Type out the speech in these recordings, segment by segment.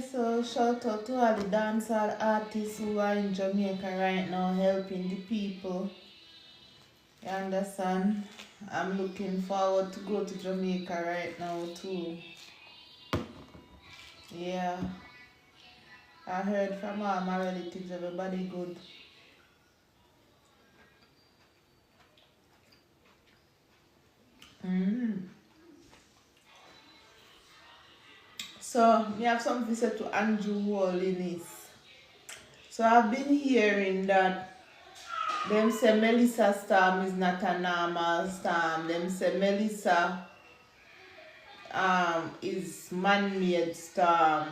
So shout out to all the dancehall artists who are in Jamaica right now helping the people. You understand? I'm looking forward to go to Jamaica right now too. Yeah. I heard from all my relatives, everybody good. Mm. So, me have something to say to Andrew Holiness. So, I've been hearing that them say Melissa storm is not a normal storm. Them say Melissa is man-made storm.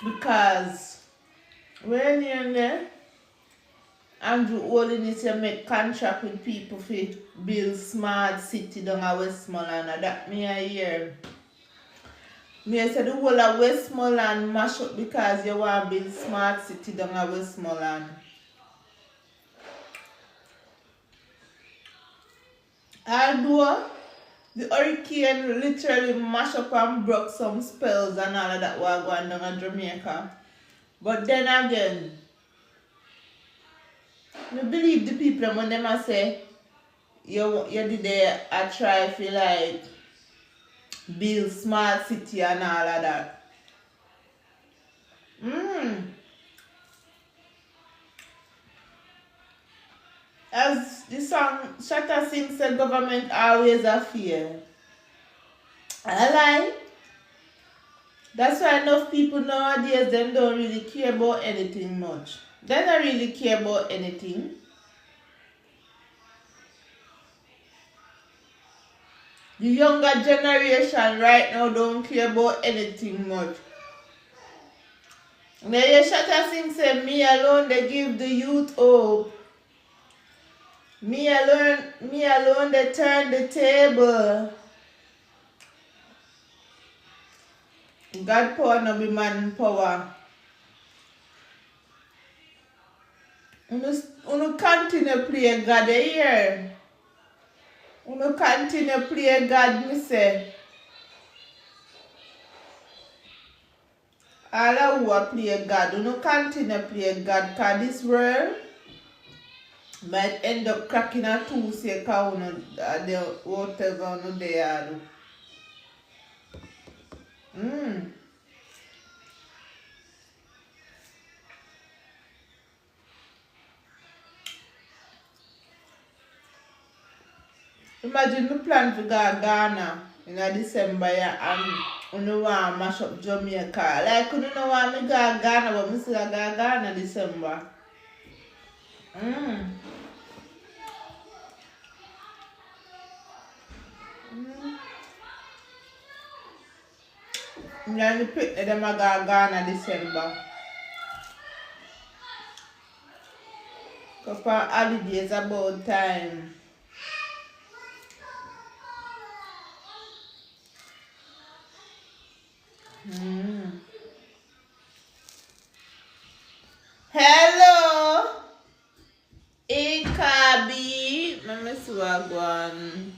Because when you're there, Andrew Holiness you make contract with people for build smart city down at Westmoreland. And that me I hear. Me I say the whole of Westmoreland mash up because you want to build smart city down at Westmoreland. Although the hurricane literally mash up and broke some spells and all of that were going down at Jamaica. But then again, I believe the people when them a say you did a try for like build smart city and all of that. As the song Shatta Singh said, government always a fear. I lie. That's why enough people nowadays them don't really care about anything much. They don't really care about anything. The younger generation right now don't care about anything much. Now you Shatta Singh say me alone they give the youth hope. Me alone they turn the table. God power no be man power. Unu continue play God here. Unu continue play God, me say. All of who a play God, unu continue play God, cause this world might end up cracking a two say cause unu the whatever unu there do. Imagine me plan to go to Ghana in December and unu want mash up Jamaica. Like unu no want me go to Ghana but me still go to Ghana December. And the pick them a go to Ghana December. Couple of holidays about time. Hello, Ikabi. Let me see what one.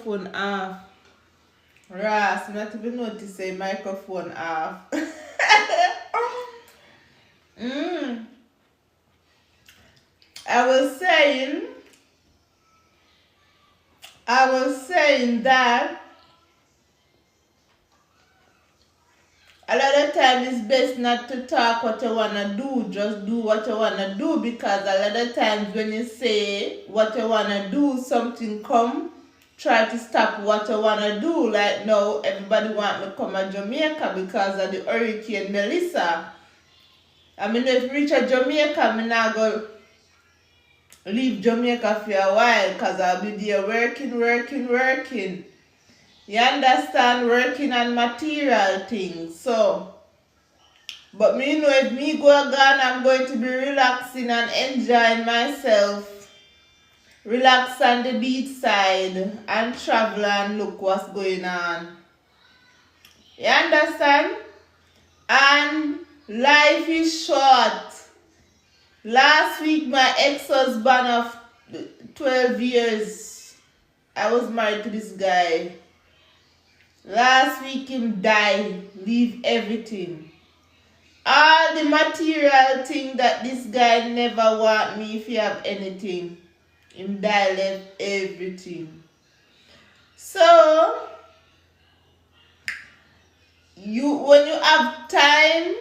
microphone off. Ras, not even notice a microphone off. I was saying that a lot of time it's best not to talk what you wanna do, just do what you wanna do, because a lot of times when you say what you wanna do, something come try to stop what you wanna do. Like now everybody want to come to Jamaica because of the Hurricane Melissa. I mean, if reach a Jamaica, I'm not going to leave Jamaica for a while because I'll be there working. You understand? Working on material things. So, but me know if me go again, I'm going to be relaxing and enjoying myself. Relax on the beach side and travel and look what's going on. You understand? And life is short. Last week, my ex-husband of 12 years, I was married to this guy. Last week, him died, leave everything. All the material thing that this guy never want me if you have anything. Him die, left everything. So, when you have time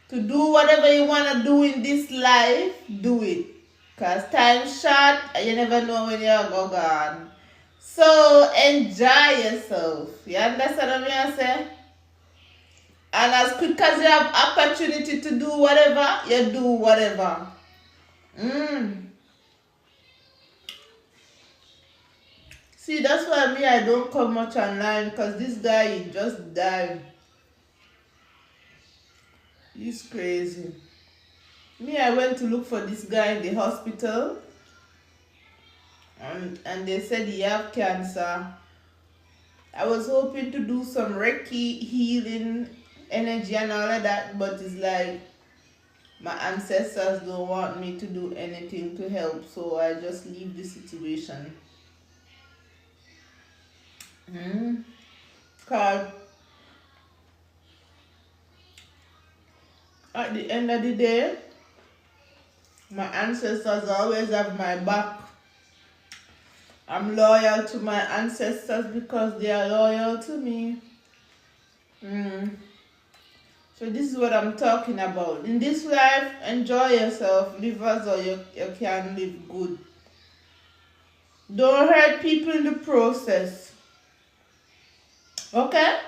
to do whatever you want to do in this life, do it. Because time's short and you never know when you're gone. So enjoy yourself. You understand what I say? And as quick as you have opportunity to do whatever, you do whatever. See, that's why I don't come much online, because this guy, he just died. He's crazy. I went to look for this guy in the hospital, and they said he have cancer. I was hoping to do some Reiki healing energy and all of that, but it's like my ancestors don't want me to do anything to help, so I just leave the situation. Because at the end of the day, my ancestors always have my back. I'm loyal to my ancestors because they are loyal to me. So this is what I'm talking about. In this life, enjoy yourself. Live as though you can live good. Don't hurt people in the process. Okay?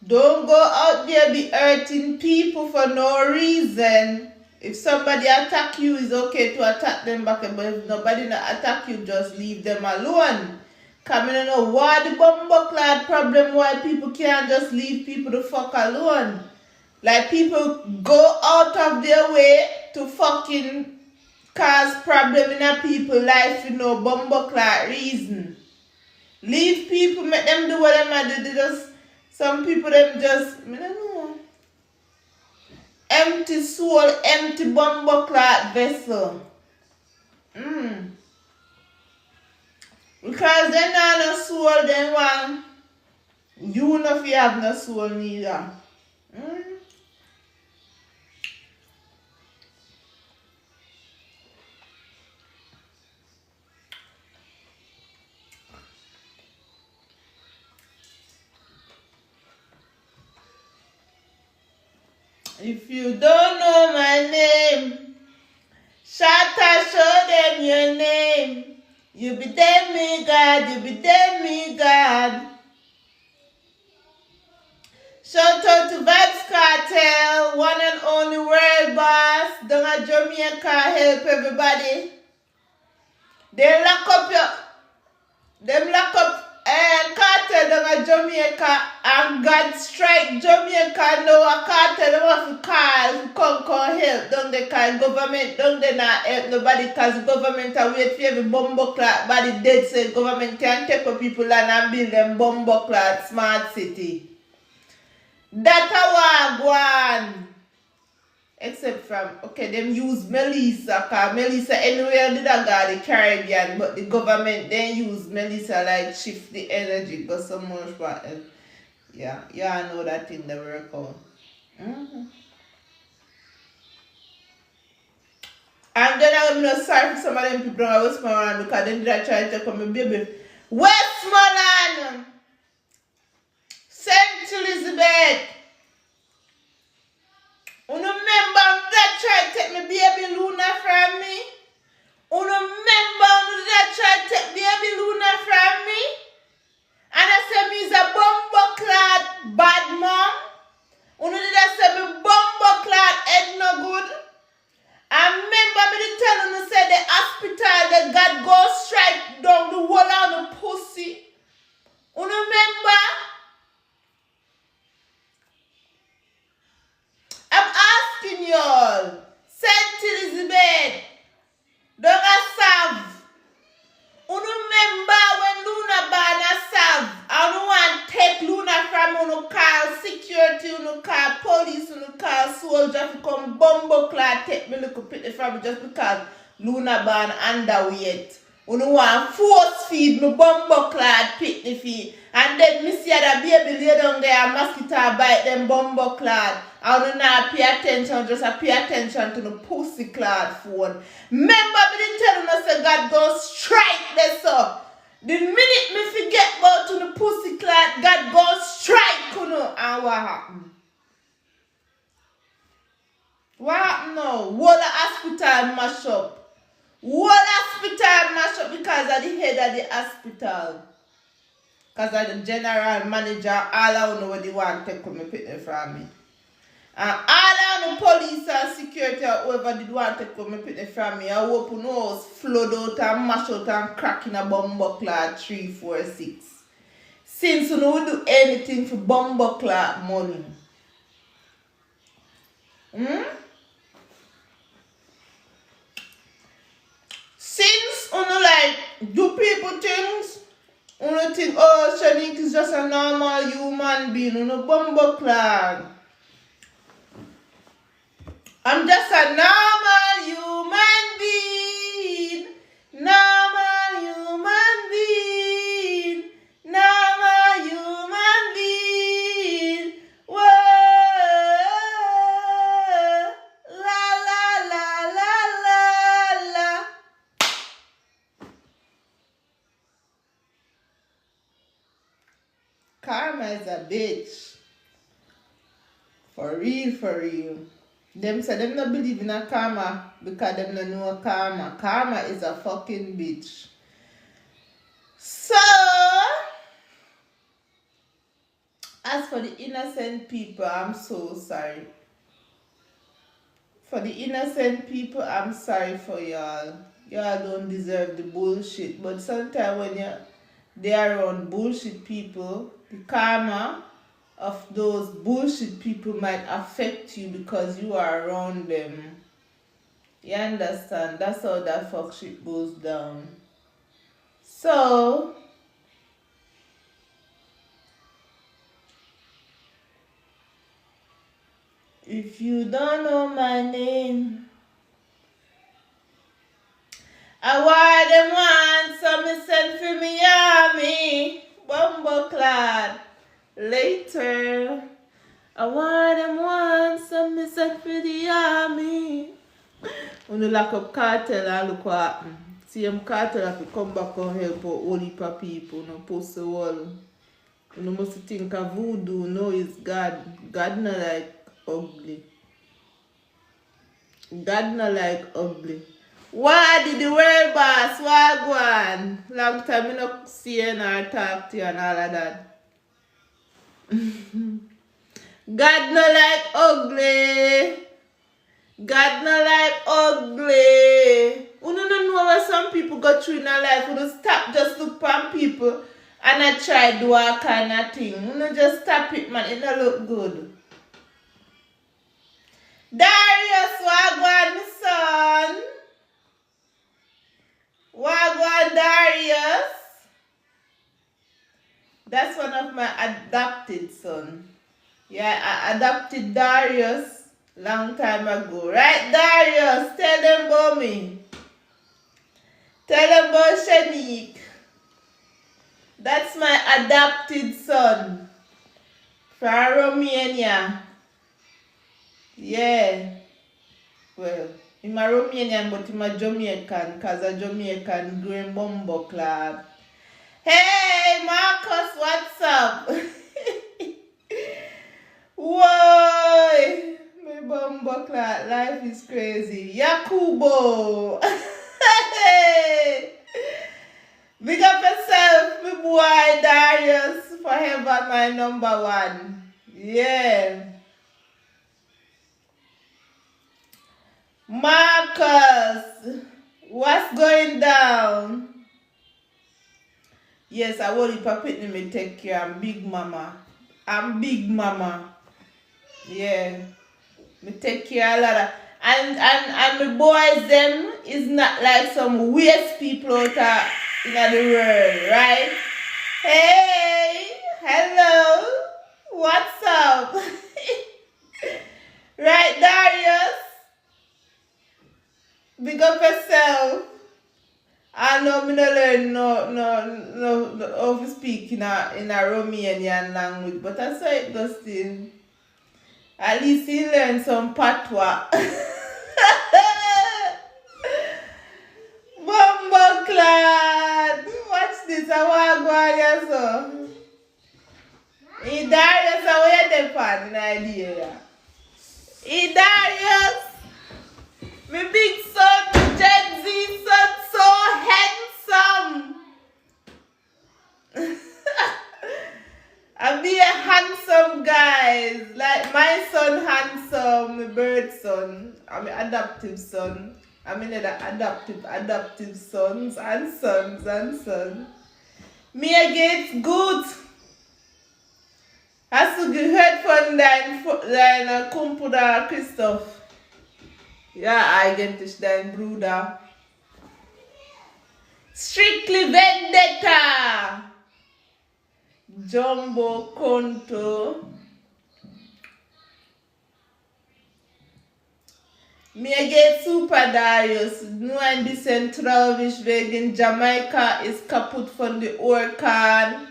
Don't go out there be hurting people for no reason. If somebody attack you, it's okay to attack them back. But if nobody not attack you, just leave them alone. Come in and know why the bumbucklad problem, why people can't just leave people the fuck alone. Like people go out of their way to fucking cause problem in a people's life with no bumbucklad reason. Leave people, make them do what they do. They just, some people them just, I don't know. Empty soul, empty bumbucklad vessel. Because they not no soul, they want you know if you have no soul neither. If you don't know my name, Shatta, show them your name. You be them me God, you be them me God. Shout out to Vibes Cartel, one and only world boss. Down at Jamaica, help everybody. They lock up cartel down at Jamaica, and God strike Jamaica now a cartel them have to call to come help. Don't they call government, don't they not help nobody because the government are wait for every bumbucklad body dead, so government can take up people and build them bumbucklad smart city. That a war go on. Except from, okay, them use Melissa, cause Melissa anywhere did I go the Caribbean, but the government then use Melissa like shift the energy, go so much for yeah, I know that in the work out. Mm-hmm. And then I'm not sorry for some of them people in Westmoreland because they did try to come and baby. Westmoreland! St. Elizabeth! You remember that tried to take me baby Luna from me? You remember that tried to take baby Luna from me? And I said me is a bumbo clad bad mom. You know that I said me bumbo clad head no good. I remember me telling you say the hospital that God go strike down the wall on the pussy. You remember? I'm asking y'all. St. Elizabeth. Don't serve. You remember when Luna ban a serve? I don't want to take Luna from you call security, you call police, you call soldier to come bumbo clad take me look pretty from just because Luna ban underweight. You don't want force feed me bumbo clad pitney feed. And then me see that baby lay down there and mosquito bite them bumbo clad. I don't not pay attention, just pay attention to the pussy clad phone. Remember me didn't tell you say God go strike this up. The minute me forget about to the pussy clad, God go strike you know. And what happened? What happened now? Whole hospital mash up. Whole hospital mash up because of the head of the hospital. Because of the general manager, all I know what they want to take me pick them from me. And all I know police and security or whoever did want to come and pick them from me, I open house, flood out and mash out and crack in a bumbo clad 3, 4, 6. Since you don't do anything for bumbo clad money. Since you know like do people things, you don't think, oh, Shanique is just a normal human being, you know, bumbo clad. I'm just a normal human being. Normal human being. Normal human being. Whoa. La la la la la la. Karma is a bitch. For real, for real. Them say them not believe in a karma because them don't know karma. Karma is a fucking bitch. So, as for the innocent people, I'm so sorry. For the innocent people, I'm sorry for y'all. Y'all don't deserve the bullshit. But sometimes when they are around bullshit people, the karma of those bullshit people might affect you because you are around them. You understand? That's how that fuck shit goes down. So, if you don't know my name, I want them one, so me send for me army, bumbo clad. Later, I want them one, so me send for the army. When you lock up cartel and look what happen. See them cartel have to come back and help out all heap of people, no post the wall. You must think of voodoo, no, it's God. God not like ugly. God not like ugly. Why did the world boss? Why go on? Long time I not see you or talk to you and all of that. God not like ugly. God not like ugly. You don't know what some people go through in their life. You don't stop just look on people and I try do all kind of thing. You don't just stop it, man. It don't look good. Darius, wagwan, my son. Wagwan, Darius. That's one of my adopted son. Yeah, I adopted Darius Long time ago. Right, Darius? Tell them about me. Tell them about Shanique. That's my adopted son. From Romania. Yeah. Well, I'm a Romanian, but I'm a Jamaican, because a Jamaican green bumbo clad. Hey, Marcus, what's up? Whoa! My bumbo clad life is crazy. Yakubo! Hey! Big up yourself, my boy Darius, forever my number one. Yeah. Marcus, what's going down? Yes, I will if I put me take care. I'm big mama. I'm big mama. Yeah. Me take care a lot of and the boys them is not like some waste people out in the world, right? Hey, hello. What's up? Right, Darius? Big up yourself. I know me no learn no how to speak in a Romanian language, but I saw it goes still. At least he learn some patois. Bumbo clad. Watch this, I want to go on here so. He Darius, where they pan in idea. He Darius. My big son, Gen Z son, so handsome. I be a handsome guys. Like my son handsome, my bird son. I'm an adoptive son. I mean the adoptive sons and sons and sons. Me again good. Hast du gehört von deiner Kumpel da Christoph? Ja, eigentlich dein Bruder. Strictly Vendetta. Jumbo Konto. Mir geht super, Darius. Nur ein bisschen traurig wegen Jamaika ist kaputt von der Orkan.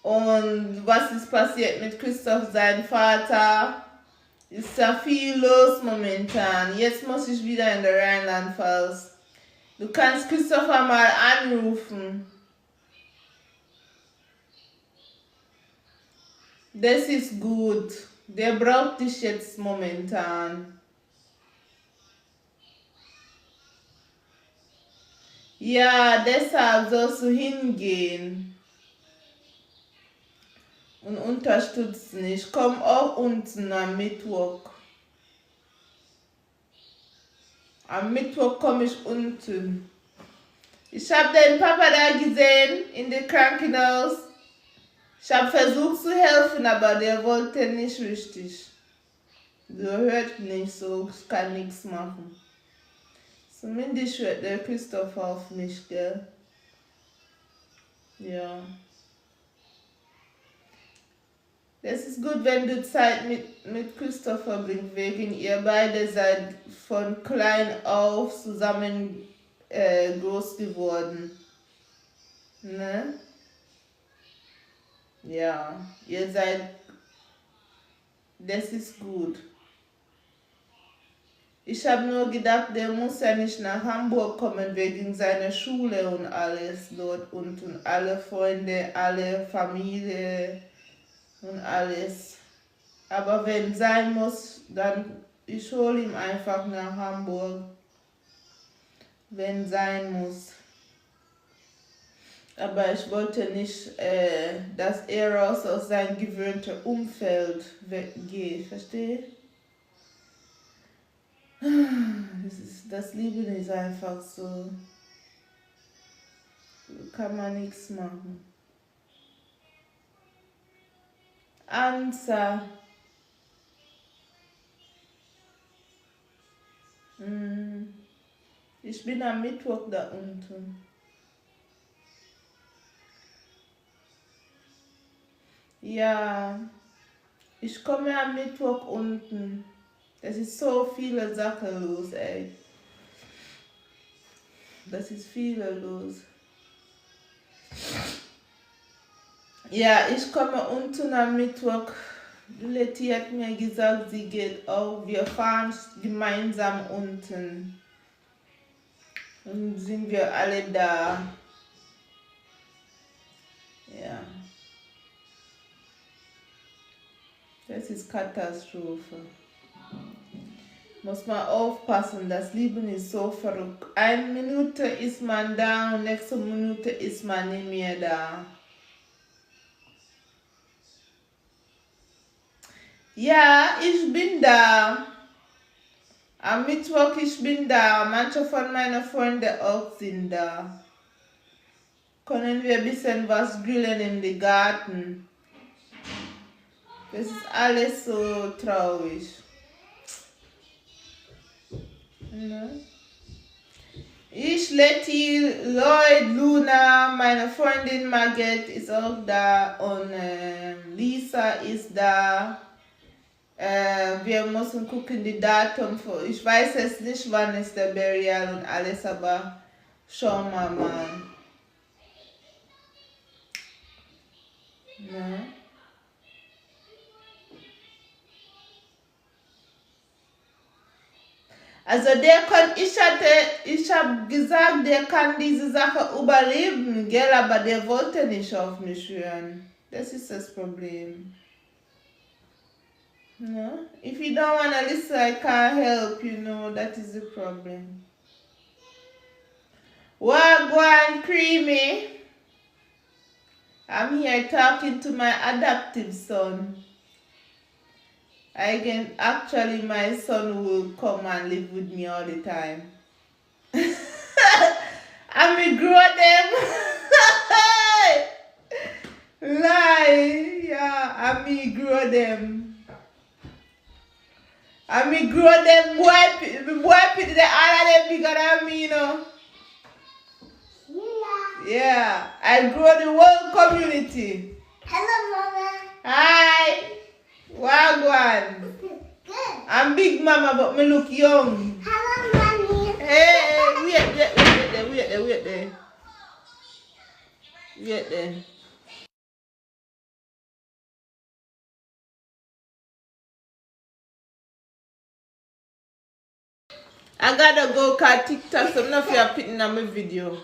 Und was ist passiert mit Christoph, sein Vater? Ist ja viel los momentan. Jetzt muss ich wieder in der Rheinland-Pfalz. Du kannst Christopher mal anrufen. Das ist gut. Der braucht dich jetzt momentan. Ja, deshalb sollst du hingehen und unterstützen. Ich komme auch unten am Mittwoch. Am Mittwoch komme ich unten. Ich habe den Papa da gesehen in dem Krankenhaus. Ich habe versucht zu helfen, aber der wollte nicht richtig. Der hört nicht so, ich kann nichts machen. Zumindest hört der Christopher auf mich, gell? Ja. Das ist gut, wenn du Zeit mit Christopher bringst, wegen ihr beide seid von klein auf zusammen groß geworden. Ne? Ja, ihr seid, das ist gut. Ich habe nur gedacht, der muss ja nicht nach Hamburg kommen wegen seiner Schule und alles dort unten. Alle Freunde, alle Familie und alles. Aber wenn sein muss, dann ich hole ihn einfach nach Hamburg. Wenn sein muss. Aber ich wollte nicht, dass er raus aus seinem gewöhnten Umfeld weggeht. Versteht? Das Leben ist einfach so. Kann man nichts machen. Ansa. Ich bin am Mittwoch da unten. Ja, ich komme am Mittwoch unten. Das ist so viele Sachen los, ey. Das ist viel los. Ja, ich komme unten am Mittwoch. Letty hat mir gesagt, sie geht auch. Wir fahren gemeinsam unten. Und sind wir alle da. Ja. Das ist Katastrophe. Muss man aufpassen, das Leben ist so verrückt. Eine Minute ist man da und nächste Minute ist man nicht mehr da. Ja, ich bin da. Am Mittwoch ich bin da. Manche von meinen Freunden auch sind da. Können wir ein bisschen was grillen in den Garten. Das ist alles so traurig. Ne? Ich, Letty, Lloyd, Luna, meine Freundin Margit ist auch da und Lisa ist da. Wir müssen gucken, die Datum. Ich weiß es nicht, wann ist der Burial und alles, aber schauen wir mal. Ne? Also ich habe gesagt, der kann diese Sache überleben, gell, aber der wollte nicht auf mich hören. Das ist das Problem. No? If you don't want to listen, I can't help, you know, that is the problem. Wagwan Creamy. I'm here talking to my adoptive son. Actually, my son will come and live with me all the time. I may grow them. Lie. Yeah, I may grow them. I may grow them, wipe it, all of them bigger than me, you know. Yeah, I grow the whole community. Hello, Mama. Hi. Wagwan. Good. I'm big mama, but me look young. Hello, Mommy. Hey, wait there. Wait there. I gotta go cause TikTok, so I'm not for putting on my video.